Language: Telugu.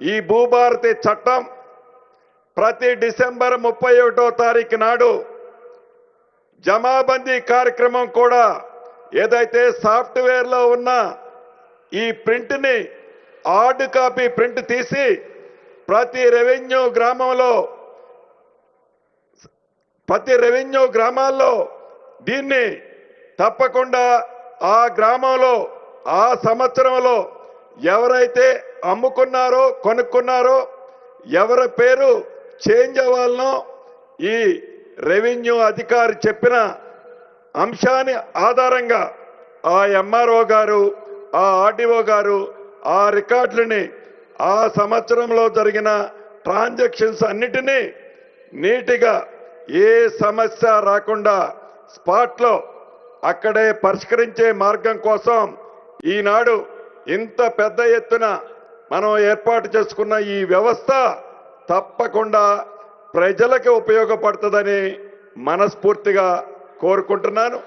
ఈ భూభారతి చట్టం ప్రతి డిసెంబర్ 31వ తారీఖు నాడు జమాబందీ కార్యక్రమం కూడా ఏదైతే సాఫ్ట్వేర్లో ఉన్న ఈ ప్రింట్ని హార్డ్ కాపీ ప్రింట్ తీసి ప్రతి రెవెన్యూ గ్రామాల్లో దీన్ని తప్పకుండా ఆ గ్రామంలో ఆ సంవత్సరంలో ఎవరైతే అమ్ముకున్నారో కొనుక్కున్నారో ఎవరి పేరు చేంజ్ అవ్వాలనో ఈ రెవెన్యూ అధికారి చెప్పిన అంశాన్ని ఆధారంగా ఆ ఎంఆర్ఓ గారు ఆ ఆర్డీఓ గారు ఆ రికార్డులని ఆ సంవత్సరంలో జరిగిన ట్రాన్సాక్షన్స్ అన్నిటినీ నీటిగా ఏ సమస్య రాకుండా స్పాట్లో అక్కడే పరిష్కరించే మార్గం కోసం ఈనాడు ఇంత పెద్ద ఎత్తున మనం ఏర్పాటు చేసుకున్న ఈ వ్యవస్థ తప్పకుండా ప్రజలకు ఉపయోగపడుతుందని మనస్ఫూర్తిగా కోరుకుంటున్నాను.